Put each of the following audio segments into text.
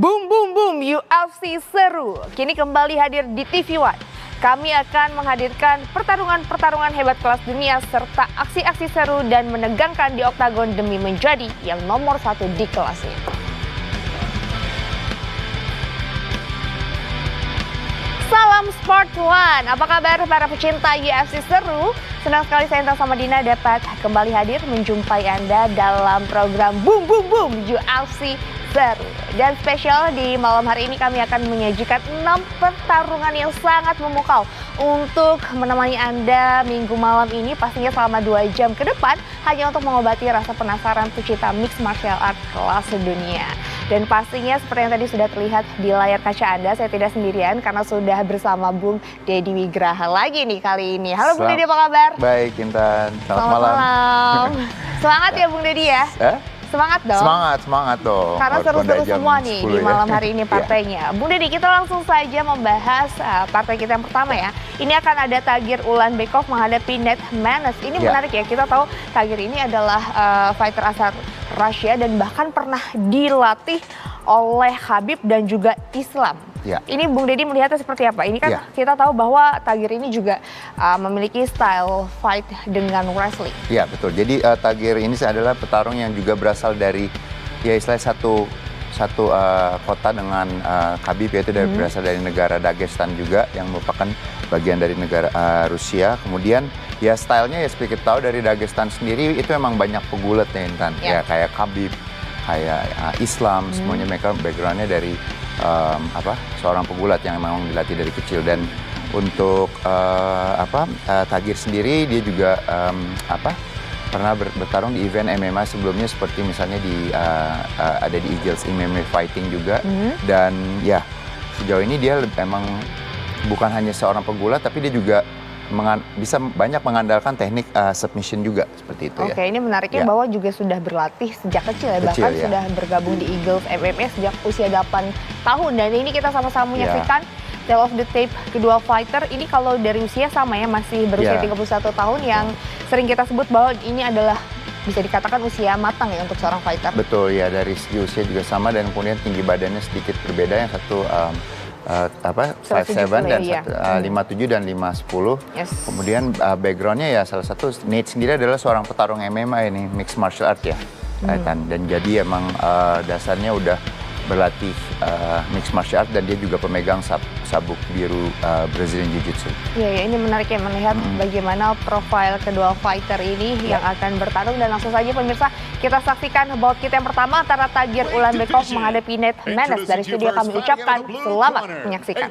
Boom boom boom, UFC seru. Kini kembali hadir di TV One. Kami akan menghadirkan pertarungan-pertarungan hebat kelas dunia serta aksi-aksi seru dan menegangkan di oktagon demi menjadi yang nomor satu di kelasnya. Salam Sport One, apa kabar para pecinta UFC seru? Senang sekali saya Intan sama Dina dapat kembali hadir menjumpai Anda dalam program Boom Boom Boom UFC seru. Dan spesial di malam hari ini kami akan menyajikan 6 pertarungan yang sangat memukau untuk menemani Anda minggu malam ini pastinya selama 2 jam ke depan hanya untuk mengobati rasa penasaran pecinta mixed martial art kelas dunia. Dan pastinya seperti yang tadi sudah terlihat di layar kaca Anda, saya tidak sendirian karena sudah bersama Bung Deddy Wigraha lagi nih kali ini. Halo Bung Deddy, apa kabar? Baik Intan, selamat malam. Semangat ya Bung Deddy ya? Semangat dong. Semangat dong. Karena seru-seru semua nih di malam hari ini partainya. Bung Deddy, kita langsung saja membahas partai kita yang pertama ya. Ini akan ada Tagir Ulanbekov menghadapi Nate Maness. Ini menarik ya, kita tahu Tagir ini adalah fighter asal Rusia dan bahkan pernah dilatih oleh Khabib dan juga Islam. Ini Bung Deddy melihatnya seperti apa? Ini kan kita tahu bahwa Tagir ini juga memiliki style fight dengan wrestling. Iya betul. Jadi Tagir ini adalah petarung yang juga berasal dari ya istilahnya satu kota dengan Khabib, yaitu berasal dari negara Dagestan juga yang merupakan bagian dari negara Rusia. Kemudian ya stylenya ya seperti kita tahu dari Dagestan sendiri itu emang banyak pegulat ya Intan. Ya kayak Khabib, kayak Islam, semuanya mereka backgroundnya dari seorang pegulat yang memang dilatih dari kecil. Dan untuk Tagir sendiri dia juga pernah bertarung di event MMA sebelumnya seperti misalnya ada di Eagles MMA Fighting juga. Dan ya sejauh ini dia memang bukan hanya seorang pegulat tapi dia juga bisa banyak mengandalkan teknik submission juga seperti itu. Oke, ini menariknya bahwa juga sudah berlatih sejak kecil ya, bahkan sudah bergabung di Eagles MMA sejak usia 8 tahun. Dan ini kita sama-sama menyaksikan tale of the tape kedua fighter. Ini kalau dari usia sama ya, masih berusia 31 tahun yang sering kita sebut bahwa ini adalah bisa dikatakan usia matang ya untuk seorang fighter. Betul ya, dari segi usia juga sama dan kemudian tinggi badannya sedikit berbeda, yang satu 5'7" dan 5'7" dan 5'10". Kemudian backgroundnya ya salah satu Nate sendiri adalah seorang petarung MMA ini, mixed martial art ya. Dan jadi emang dasarnya udah berlatih mixed martial art dan dia juga pemegang sabuk biru Brazilian Jiu-Jitsu. Iya, ini menarik ya melihat bagaimana profil kedua fighter ini yang akan bertarung. Dan langsung saja pemirsa, kita saksikan bout kita yang pertama antara Tagir Ulanbekov menghadapi Nate Maness. Dari studio kami ucapkan selamat menyaksikan.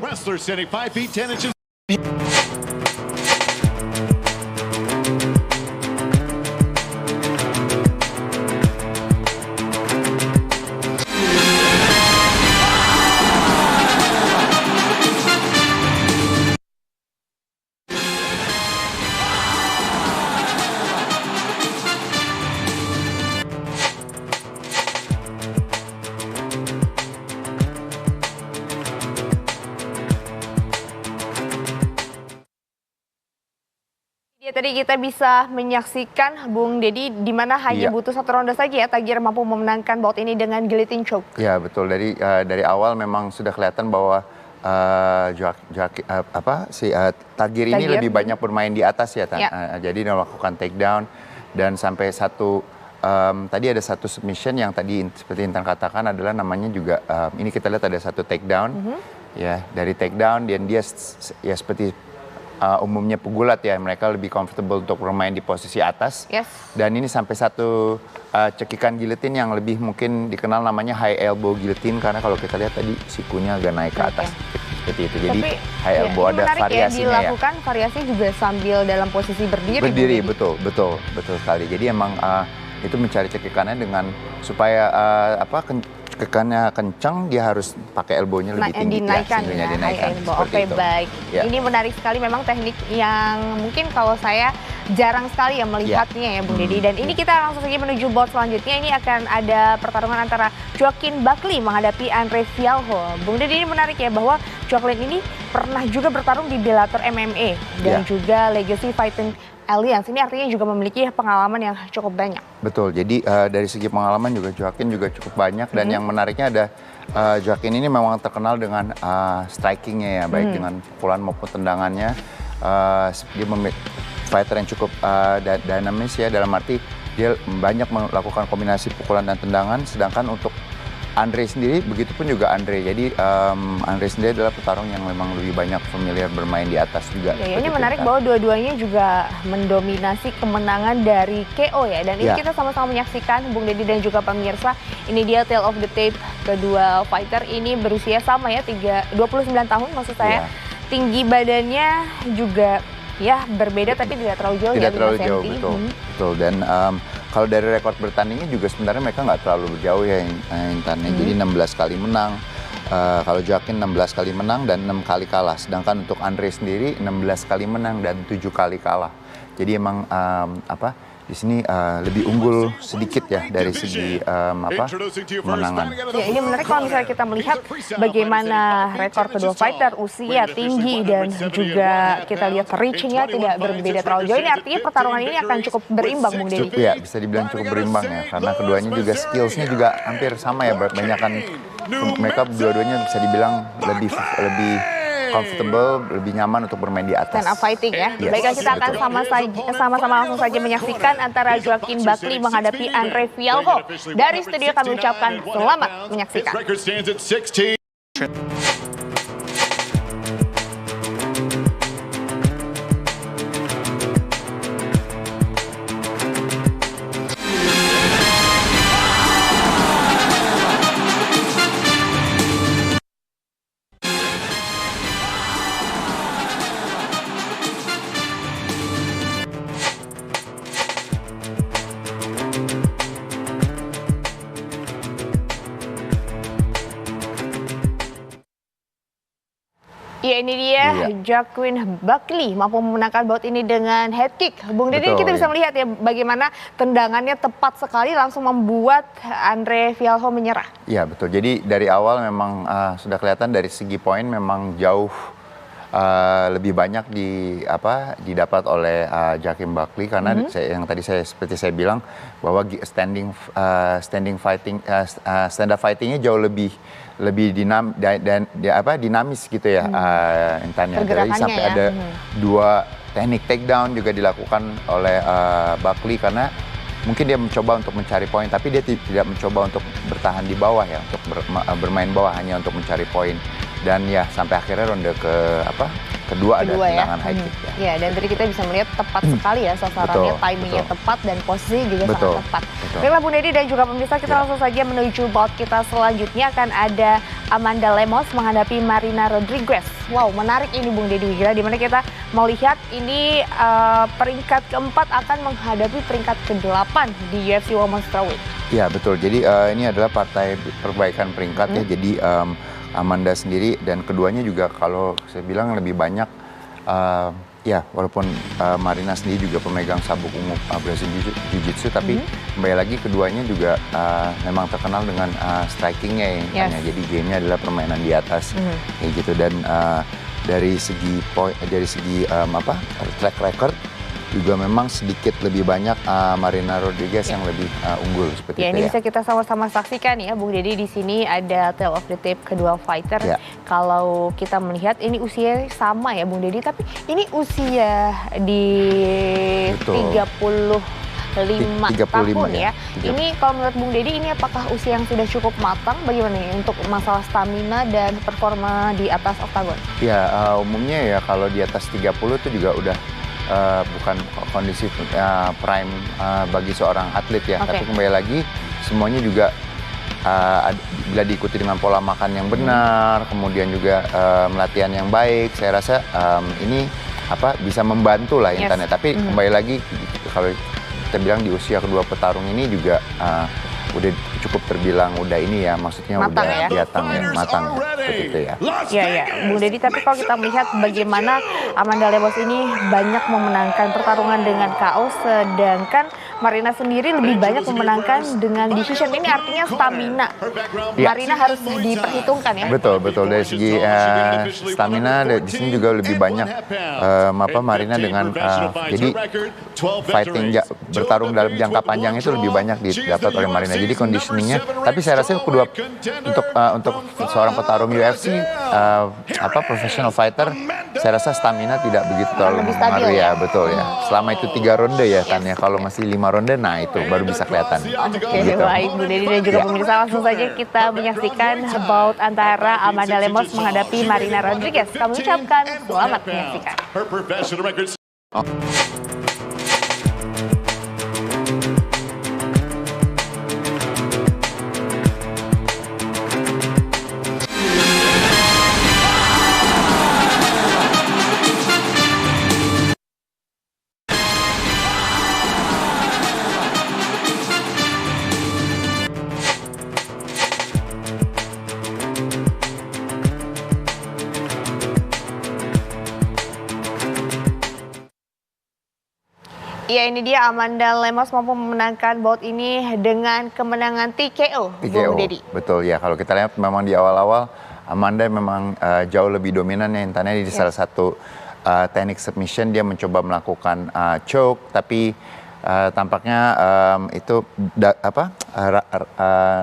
Tadi kita bisa menyaksikan Bung Deddy di mana hanya butuh 1 ronde saja ya Tagir mampu memenangkan bout ini dengan guillotine choke. Ya betul, dari awal memang sudah kelihatan bahwa Tagir ini lebih banyak bermain di atas ya. Jadi melakukan takedown dan sampai tadi ada satu submission yang tadi seperti Intan katakan adalah namanya juga ini kita lihat ada satu takedown. Ya, dari takedown dan dia ya seperti umumnya pegulat ya, mereka lebih comfortable untuk bermain di posisi atas. Dan ini sampai satu cekikan guillotine yang lebih mungkin dikenal namanya high elbow guillotine, karena kalau kita lihat tadi sikunya agak naik ke atas seperti itu. Jadi high elbow ada variasinya ya. Dilakukan variasi juga sambil dalam posisi berdiri. Berdiri, betul sekali. Jadi emang itu mencari cekikannya dengan supaya cekikannya kencang, dia harus pakai elbownya lebih tinggi. Dinaikkan. Oke, baik. Ini menarik sekali, memang teknik yang mungkin kalau saya jarang sekali ya melihatnya ya Bung Deddy. Dan ini kita langsung saja menuju bout selanjutnya. Ini akan ada pertarungan antara Joaquin Buckley menghadapi Andre Fialho. Bung Deddy, ini menarik ya bahwa Joaquin ini pernah juga bertarung di Bellator MMA dan juga Legacy Fighting Alliance. Ini artinya juga memiliki pengalaman yang cukup banyak. Betul, jadi dari segi pengalaman juga Joaquin juga cukup banyak. Dan yang menariknya Joaquin ini memang terkenal dengan strikingnya ya, baik dengan pukulan maupun tendangannya. Dia fighter yang cukup dinamis ya, dalam arti dia banyak melakukan kombinasi pukulan dan tendangan, sedangkan untuk Andre sendiri, begitu pun juga Andre. Jadi Andre sendiri adalah petarung yang memang lebih banyak familiar bermain di atas juga. Ya, ini menarik bahwa dua-duanya juga mendominasi kemenangan dari KO ya. Dan ini kita sama-sama menyaksikan, Bung Deddy dan juga pemirsa. Ini dia tail of the tape kedua fighter ini berusia sama ya, 29 tahun maksud saya. Tinggi badannya juga ya berbeda tapi tidak terlalu jauh. Tidak terlalu jauh, betul. Dan kalau dari rekor bertandingnya juga sebenarnya mereka nggak terlalu jauh ya Intannya. Jadi 16 kali menang. Kalau Joaquin 16 kali menang dan 6 kali kalah. Sedangkan untuk Andre sendiri 16 kali menang dan 7 kali kalah. Jadi emang di sini lebih unggul sedikit ya dari segi kemenangan. Ya, ini menarik kalau misalnya kita melihat bagaimana rekor kedua fighter, usia tinggi dan juga kita lihat reach-nya tidak berbeda terlalu jauh. Ini artinya pertarungan ini akan cukup berimbang, Bung Deddy. Iya, bisa dibilang cukup berimbang ya, karena keduanya juga skills-nya juga hampir sama ya, banyakan mereka dua-duanya bisa dibilang lebih comfortable, lebih nyaman untuk bermain di atas. Stand up fighting ya. Baiklah, kita akan sama-sama langsung saja menyaksikan antara Joaquin Buckley menghadapi Andre Fialho. Dari studio kami ucapkan selamat menyaksikan. Ya, ini dia Joaquin Buckley mampu memenangkan bout ini dengan head kick. Bung Deddy, kita bisa melihat ya bagaimana tendangannya tepat sekali langsung membuat Andre Fialho menyerah. Iya betul. Jadi dari awal memang sudah kelihatan dari segi poin memang jauh lebih banyak didapat oleh Joaquin Buckley karena yang tadi seperti saya bilang bahwa stand up fightingnya jauh lebih dinamis gitu ya Intannya. Dari sampai ada 2 teknik takedown juga dilakukan oleh Buckley karena mungkin dia mencoba untuk mencari poin, tapi dia tidak mencoba untuk bertahan di bawah ya, untuk bermain bawah hanya untuk mencari poin. Dan ya sampai akhirnya ronde kedua ada tendangan high kick ya. Ya, dan tadi kita bisa melihat tepat sekali ya sasarannya, timingnya tepat dan posisi juga sangat tepat. Baiklah Bung Deddy dan juga pemirsa, kita langsung saja menuju bout kita selanjutnya. Akan ada Amanda Lemos menghadapi Marina Rodriguez. Wow, menarik ini Bung Deddy Wigira, di mana kita melihat ini peringkat keempat akan menghadapi peringkat ke-8 di UFC Women's Strawweight. Ya betul, jadi ini adalah partai perbaikan peringkat ya, jadi Amanda sendiri dan keduanya juga kalau saya bilang lebih banyak ya walaupun Marina sendiri juga pemegang sabuk ungu Brazilian Jiu-Jitsu, tapi kembali lagi keduanya juga memang terkenal dengan strikingnya ya, jadi gamenya adalah permainan di atas kayak gitu. Dan dari segi track record juga memang sedikit lebih banyak Marina Rodriguez yang lebih unggul seperti itu ya. Ini bisa kita sama-sama saksikan ya Bung Deddy, di sini ada tail of the tape kedua fighter. Kalau kita melihat ini usia sama ya Bung Deddy, tapi ini usia di 35 tahun ya. Ini kalau menurut Bung Deddy ini apakah usia yang sudah cukup matang bagaimana ya untuk masalah stamina dan performa di atas oktagon? Ya umumnya ya kalau di atas 30 itu juga udah bukan kondisi prime bagi seorang atlet ya, tapi kembali lagi semuanya juga bila diikuti dengan pola makan yang benar, kemudian juga latihan yang baik, saya rasa ini bisa membantu lah Intannya. Tapi kembali lagi kalau kita bilang di usia kedua petarung ini juga udah cukup terbilang udah ini ya, maksudnya matang matang seperti itu ya. Iya, Bung Deddy, tapi kalau kita melihat bagaimana Amanda Lemos ini banyak memenangkan pertarungan dengan KO, sedangkan Marina sendiri lebih banyak memenangkan dengan decision. Ini artinya stamina. Marina harus diperhitungkan ya. Betul dari segi stamina di sini juga lebih banyak Marina dengan jadi bertarung dalam jangka panjang itu lebih banyak didapat oleh Marina. Jadi conditioningnya, tapi saya rasa untuk seorang petarung UFC professional fighter, saya rasa stamina tidak begitu terlalu mempengaruhi ya. Betul ya. Selama itu 3 ronde ya kan ya. Kalau masih 5 ronde, nah itu baru bisa kelihatan. Oke, baik Bu Dedi dan juga pemirsa, langsung saja kita menyaksikan bout antara Amanda Lemos menghadapi Marina Rodriguez. Kami ucapkan selamat menyaksikan. Ya, ini dia Amanda Lemos mampu memenangkan bout ini dengan kemenangan TKO, Bung Dedi. Betul ya, kalau kita lihat memang di awal-awal Amanda memang jauh lebih dominan ya Intannya di salah satu teknik submission dia mencoba melakukan choke, tapi tampaknya itu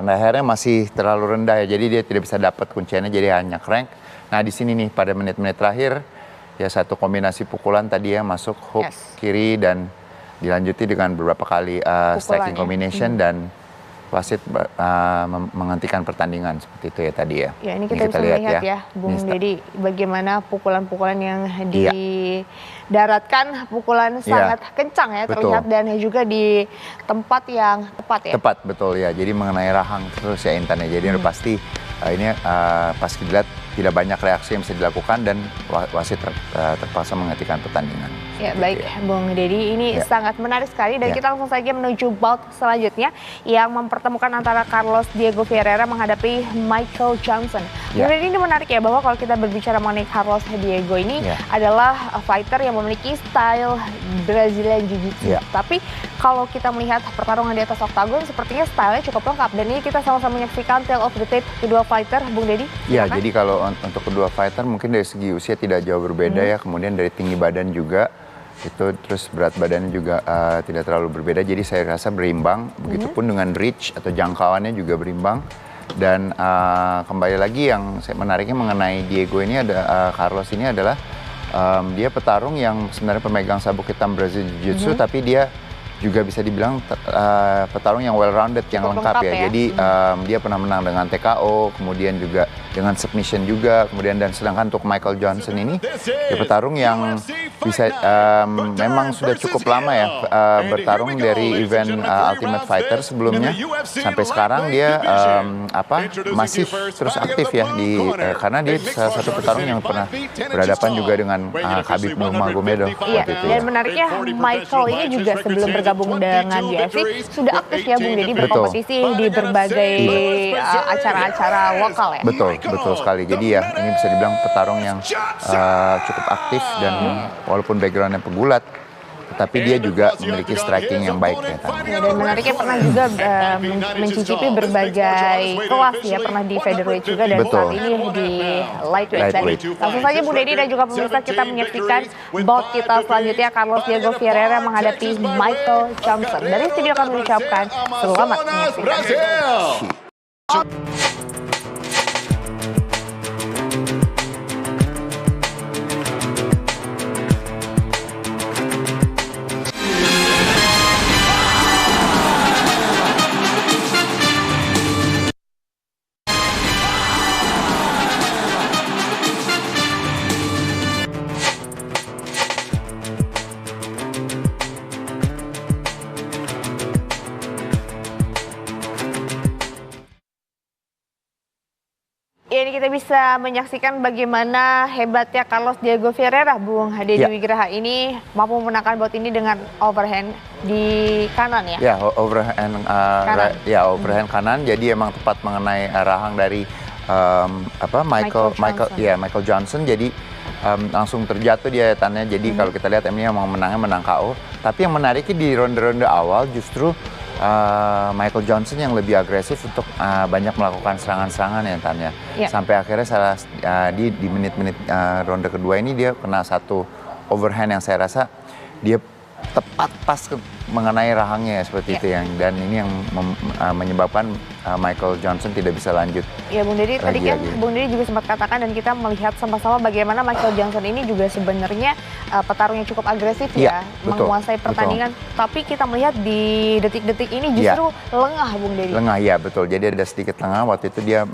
lehernya masih terlalu rendah ya, jadi dia tidak bisa dapat kunciannya, jadi hanya crank. Nah di sini nih pada menit-menit terakhir ya satu kombinasi pukulan tadi ya masuk hook kiri dan dilanjuti dengan beberapa kali striking combination dan wasit menghentikan pertandingan seperti itu ya tadi ya. Ya, ini kita bisa melihat ya Bung Dedi bagaimana pukulan-pukulan yang didaratkan, pukulan sangat kencang ya terlihat dan juga di tempat yang tepat ya. Tepat, betul ya. Jadi mengenai rahang terus ya Intan ya. Jadi pasti ini pas dilihat tidak banyak reaksi yang bisa dilakukan dan wasit terpaksa menghentikan pertandingan. Ya baik Bung Dedi, ini sangat menarik sekali dan kita langsung saja menuju bout selanjutnya yang mempertemukan antara Carlos Diego Ferreira menghadapi Michael Johnson. Bung Dedi, ini menarik ya bahwa kalau kita berbicara mengenai Carlos Diego ini adalah fighter yang memiliki style Brazilian Jiu-Jitsu. Tapi kalau kita melihat pertarungan di atas oktagon sepertinya stylenya cukup lengkap dan ini kita sama-sama menyaksikan tale of the tape kedua fighter, Bung Dedi. Ya, jadi kalau untuk kedua fighter mungkin dari segi usia tidak jauh berbeda ya, kemudian dari tinggi badan juga itu, terus berat badannya juga tidak terlalu berbeda, jadi saya rasa berimbang. Begitupun dengan reach atau jangkauannya juga berimbang. Dan kembali lagi yang menariknya mengenai Diego ini Carlos ini adalah dia petarung yang sebenarnya pemegang sabuk hitam Brazil Jiu-Jitsu, tapi dia juga bisa dibilang petarung yang well-rounded, yang lengkap ya. Jadi dia pernah menang dengan TKO, kemudian juga dengan submission juga, kemudian dan sedangkan untuk Michael Johnson ini dia petarung yang bisa memang sudah cukup lama ya bertarung dari event Ultimate Fighter sebelumnya sampai sekarang dia masih terus aktif ya karena dia salah satu petarung yang pernah berhadapan juga dengan Khabib Nurmagomedov. Iya, dan menariknya Michael ini juga sebelum bergabung dengan UFC sudah aktif ya Bung Dedi berkompetisi di berbagai acara-acara lokal ya. Betul sekali. Jadi ya ini bisa dibilang petarung yang cukup aktif dan walaupun backgroundnya pegulat, tetapi dia juga memiliki striking yang baik ya. Dan menariknya pernah juga mencicipi berbagai kelas ya, pernah di featherweight juga dan saat ini di lightweight. Langsung saja Bu Dedi dan juga pemirsa kita menyaksikan bout kita selanjutnya Carlos Diego Ferreira menghadapi Michael Johnson. Dari studio kami ucapkan selamat menyaksikan. Ya, ini kita bisa menyaksikan bagaimana hebatnya Carlos Diego Ferreira, Bung Dedi Wigraha ini mampu memenangkan bout ini dengan overhand di kanan ya? Ya, overhand kanan. Jadi emang tepat mengenai rahang dari Michael Johnson. Jadi langsung terjatuh dia tannya. Jadi kalau kita lihat ini memang menang KO. Tapi yang menariknya di ronde-ronde awal justru Michael Johnson yang lebih agresif untuk banyak melakukan serangan-serangan ya Tanya. Sampai akhirnya di menit-menit ronde kedua ini dia kena satu overhand yang saya rasa dia tepat pas mengenai rahangnya ya, seperti itu dan ini yang menyebabkan Michael Johnson tidak bisa lanjut. Ya Bung Deddy, tadi kan Bung Deddy juga sempat katakan dan kita melihat sama-sama bagaimana Michael Johnson ini juga sebenarnya petarung yang cukup agresif menguasai pertandingan. Betul. Tapi kita melihat di detik-detik ini justru lengah Bung Deddy. Lengah ya betul, jadi ada sedikit lengah waktu itu dia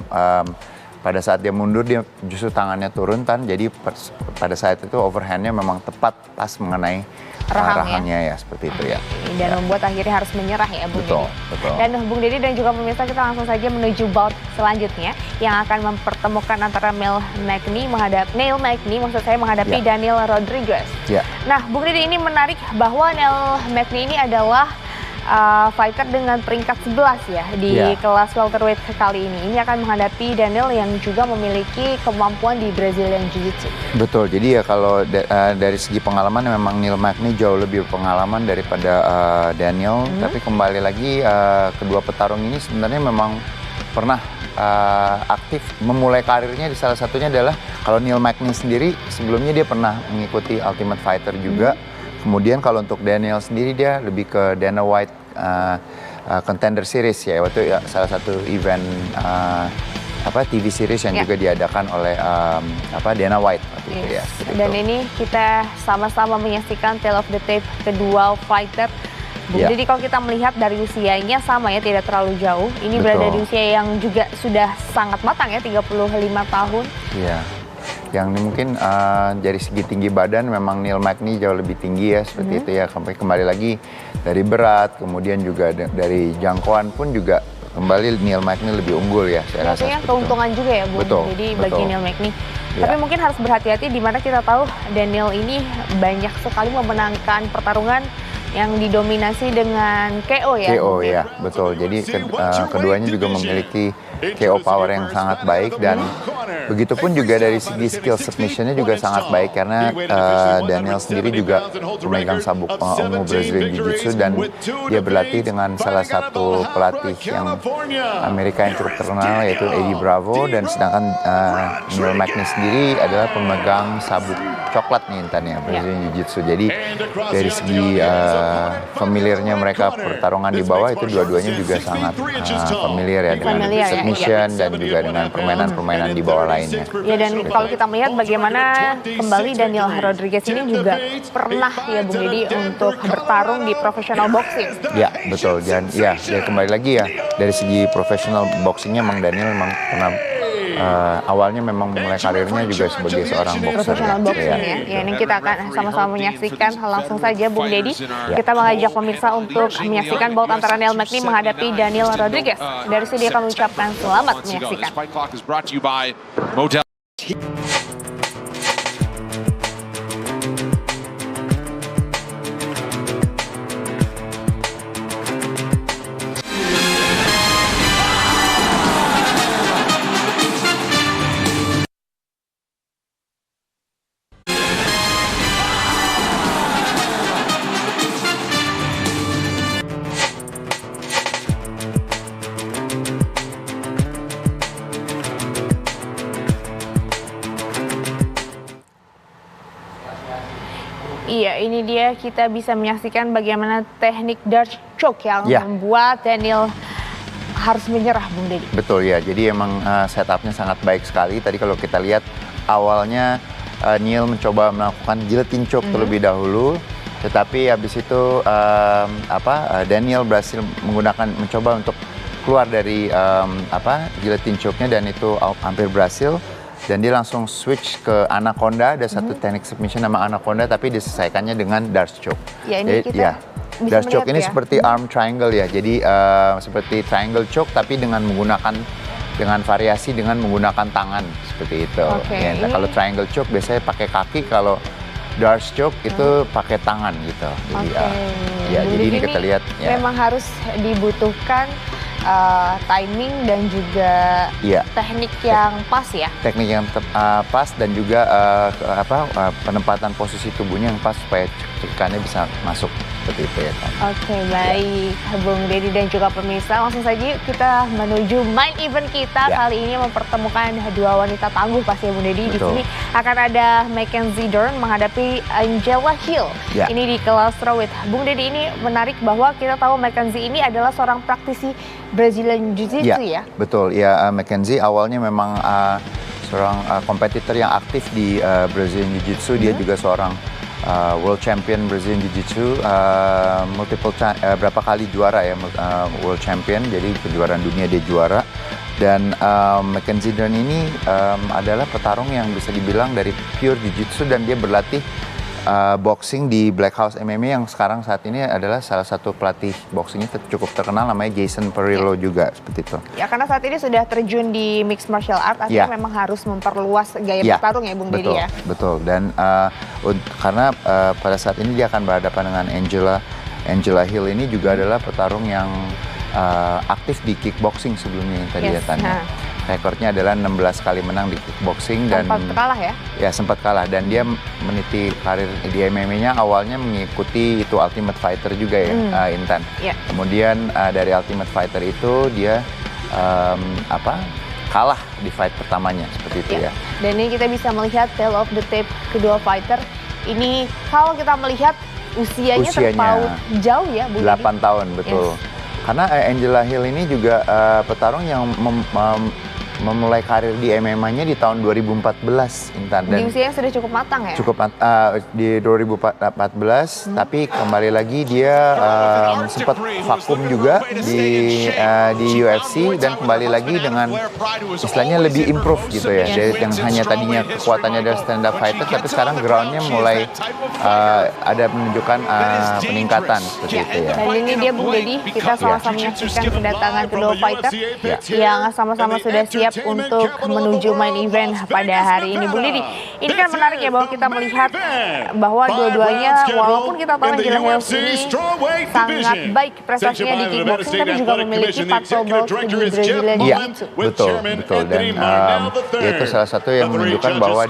pada saat dia mundur dia justru tangannya turun jadi pada saat itu overhandnya memang tepat pas mengenai rahangnya ya seperti itu ya. Dan membuat akhirnya harus menyerah ya Bung Deddy. Betul. Dan Bung Deddy dan juga pemirsa kita langsung saja menuju bout selanjutnya yang akan mempertemukan antara Neil Magny menghadapi Daniel Rodriguez. Nah Bung Deddy, ini menarik bahwa Neil Magny ini adalah fighter dengan peringkat 11 ya di kelas welterweight kali ini. Ini akan menghadapi Daniel yang juga memiliki kemampuan di Brazilian Jiu-Jitsu. Betul, jadi ya kalau dari segi pengalaman memang Neil Magny jauh lebih pengalaman daripada Daniel. Tapi kembali lagi kedua petarung ini sebenarnya memang pernah aktif memulai karirnya di salah satunya adalah kalau Neil Magny sendiri sebelumnya dia pernah mengikuti Ultimate Fighter juga. Kemudian kalau untuk Daniel sendiri dia lebih ke Dana White Contender Series ya, waktu salah satu event TV series yang juga diadakan oleh Dana White waktu itu ya. Dan ini kita sama-sama menyaksikan tale of the tape kedua fighter. Jadi kalau kita melihat dari usianya sama ya, tidak terlalu jauh. Ini berada di usia yang juga sudah sangat matang ya, 35 tahun. Iya. Yang ini mungkin dari segi tinggi badan memang Neil Magny jauh lebih tinggi ya seperti itu ya. Kembali lagi dari berat, kemudian juga dari jangkauan pun juga kembali Neil Magny lebih unggul ya. Saya rasa keuntungan juga ya Bung. Jadi bagi Neil Magny. Tapi mungkin harus berhati-hati di mana kita tahu Daniel ini banyak sekali memenangkan pertarungan yang didominasi dengan KO ya. KO ya, betul. Jadi keduanya juga memiliki KO power yang sangat baik dan begitupun juga dari segi skill submissionnya juga sangat baik karena Daniel sendiri juga memegang sabuk ungu Brazilian Jiu-Jitsu dan dia berlatih dengan salah satu pelatih yang Amerika yang cukup terkenal yaitu Eddie Bravo, dan sedangkan Neil Magny sendiri adalah pemegang sabuk coklat nih intannya Brazilian Jiu-Jitsu. Jadi dari segi familiarnya mereka pertarungan di bawah itu dua-duanya juga sangat familiar ya dengan submission dan juga dengan permainan-permainan di bawah lainnya. Ya, dan kalau kita melihat bagaimana kembali Daniel Rodriguez ini juga pernah ya Bung Deddy untuk bertarung di professional boxing. Ya betul, dan ya kembali lagi ya dari segi professional boxingnya memang Daniel memang pernah awalnya memang mulai karirnya juga sebagai seorang boxer. Professional boxing ya. Ini kita akan sama-sama menyaksikan langsung saja Bung Deddy. Kita mengajak pemirsa untuk menyaksikan bout antara Neil Magny menghadapi Daniel Rodriguez. Dari sini kami ucapkan selamat menyaksikan. Iya, ini dia kita bisa menyaksikan bagaimana teknik Dutch choke yang membuat Daniel harus menyerah, Bung Deddy. Betul ya, jadi emang setupnya sangat baik sekali. Tadi kalau kita lihat awalnya Neil mencoba melakukan guillotine choke terlebih dahulu, tetapi habis itu Daniel berhasil mencoba untuk keluar dari guillotine choke-nya dan itu hampir berhasil. Dan dia langsung switch ke Anaconda, ada satu teknik submission nama Anaconda, tapi diselesaikannya dengan Dutch choke. Ya, ini kita Dutch choke ini seperti arm triangle ya, jadi seperti triangle choke tapi dengan variasi dengan menggunakan tangan seperti itu. Ya, kalau triangle choke biasanya pakai kaki, kalau Dutch choke itu pakai tangan gitu. Jadi, jadi ini kita lihat. Memang harus dibutuhkan timing dan juga teknik yang pas ya. Teknik yang pas dan juga penempatan posisi tubuhnya yang pas supaya cekikannya bisa masuk seperti itu ya. Oke, baik Bung Deddy dan juga pemirsa, langsung saja yuk kita menuju main event kita kali ini mempertemukan dua wanita tangguh pasti ya Bung Deddy. Di sini akan ada Mackenzie Dern menghadapi Angela Hill. Ini di kelas strawweight. Bung Deddy, ini menarik bahwa kita tahu Mackenzie ini adalah seorang praktisi Brazilian Jiu-Jitsu ya. Betul, ya Mackenzie awalnya memang seorang kompetitor yang aktif di Brazilian Jiu-Jitsu. Dia juga seorang World Champion Brazilian Jiu-Jitsu, berapa kali juara ya World Champion, jadi kejuaraan dunia dia juara. Dan Mackenzie Dern ini adalah petarung yang bisa dibilang dari pure Jiu-Jitsu dan dia berlatih boxing di Black House MMA yang sekarang saat ini adalah salah satu pelatih boxingnya cukup terkenal, namanya Jason Perillo juga seperti itu. Ya, karena saat ini sudah terjun di mixed martial art, artinya memang harus memperluas gaya bertarung ya Bung Deddy ya. Betul, dan karena pada saat ini dia akan berhadapan dengan Angela Hill ini juga adalah petarung yang aktif di kickboxing sebelumnya tadi ya Tanya. Rekornya adalah 16 kali menang di kickboxing dan sempat kalah ya? Ya, sempat kalah, dan dia meniti karir di MMA-nya awalnya mengikuti itu Ultimate Fighter juga ya, Intan. Kemudian dari Ultimate Fighter itu dia kalah di fight pertamanya seperti itu ya. Dan ini kita bisa melihat tale of the tape kedua fighter. Ini kalau kita melihat usianya terpaut jauh ya Bu. 8 tahun, betul. Karena Angela Hill ini juga petarung yang memulai karir di MMA-nya di tahun 2014, Intan. Dan di usia yang sudah cukup matang ya? Cukup di 2014, tapi kembali lagi dia sempat vakum juga di UFC dan kembali lagi dengan istilahnya lebih improve gitu ya. Dari yang hanya tadinya kekuatannya dari stand up fighter, tapi sekarang groundnya mulai ada menunjukkan peningkatan seperti itu ya. Dan ini dia Bung Deddy, kita sama-sama menyaksikan kedatangan kedua fighter yang sama-sama sudah siap untuk menuju main event pada hari ini. Bung Deddy, ini kan menarik ya bahwa kita melihat bahwa dua-duanya walaupun kita tahu Angela Hill ini sangat baik prestasinya di kickboxing, tapi juga memiliki patrol belt di Brazilian Jiu-Jitsu. Betul. Dan itu salah satu yang menunjukkan bahwa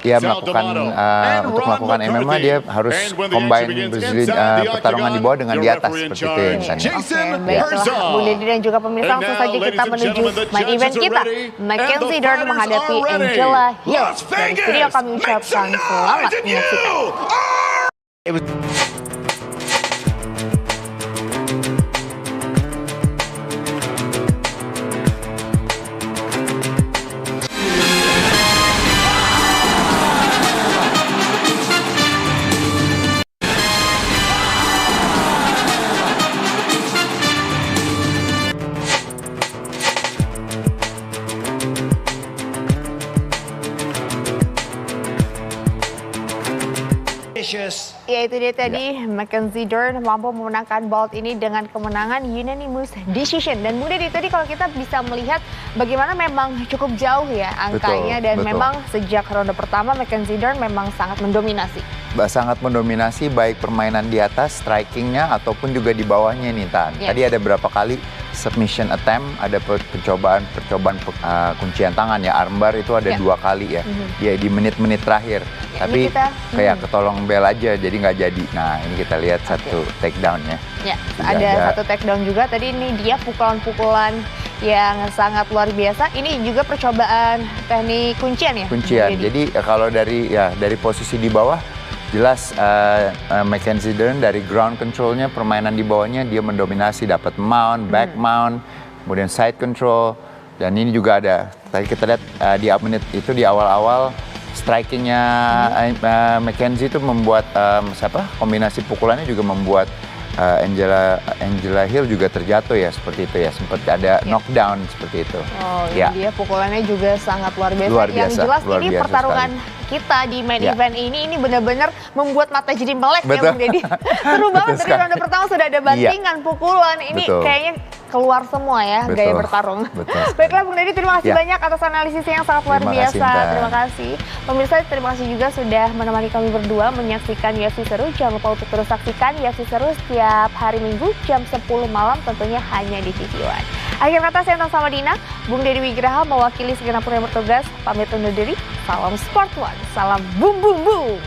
dia melakukan untuk melakukan MMA dia harus combine Brazilian pertarungan di bawah dengan di atas seperti itu ya misalnya. Baiklah Bung Deddy dan juga pemirsa, langsung saja kita menuju main event kita. Mackenzie Dern menghadapi Angela Hill. Dari studio kami ucapkan selamat menyaksikan. Ya, itu dia tadi Mackenzie Dern mampu memenangkan bout ini dengan kemenangan unanimous decision. Dan Bung Deddy, tadi kalau kita bisa melihat bagaimana memang cukup jauh ya angkanya. Dan memang sejak ronde pertama Mackenzie Dern memang sangat mendominasi. Sangat mendominasi baik permainan di atas, strikingnya ataupun juga di bawahnya nih Tan. Tadi ada berapa kali submission attempt, ada percobaan kuncian tangan ya, armbar itu ada 2 kali ya. Dia di menit-menit terakhir. Tapi kayak ketolong bel aja, jadi nggak jadi. Nah, ini kita lihat satu takedown ya. Ya, ada satu takedown juga. Tadi ini dia pukulan-pukulan yang sangat luar biasa. Ini juga percobaan teknik kuncian ya? Kuncian. Jadi kalau dari posisi di bawah, jelas Mackenzie Dern dari ground control-nya, permainan di bawahnya dia mendominasi, dapat mount, back mount, kemudian side control. Dan ini juga ada, tadi kita lihat di menit itu di awal-awal, strikingnya Mackenzie itu membuat kombinasi pukulannya juga membuat Angela Hill juga terjatuh ya, seperti itu ya, sempat ada knockdown seperti itu. Oh ya, dia pukulannya juga sangat luar biasa. Yang jelas ini pertarungan kita di main event ini benar-benar membuat mata jadi melek ya Bung Deddy. Seru banget dari ronde pertama sudah ada bantingan, pukulan. Ini kayaknya keluar semua ya Betul. gaya bertarung. Betul. Baiklah Bung Deddy, terima kasih Ya. banyak atas analisisnya yang sangat luar Terima biasa. kasih, Intan. Terima kasih. Pemirsa, terima kasih juga sudah menemani kami berdua menyaksikan UFC Seru. Jangan lupa untuk terus saksikan UFC Seru setiap hari Minggu jam 10 malam tentunya hanya di TV One. Akhir kata saya Intan Samadina, Bung Deddy Wigraha mewakili segenap kru yang bertugas pamit undur diri. Salam Sport One, salam boom boom boom.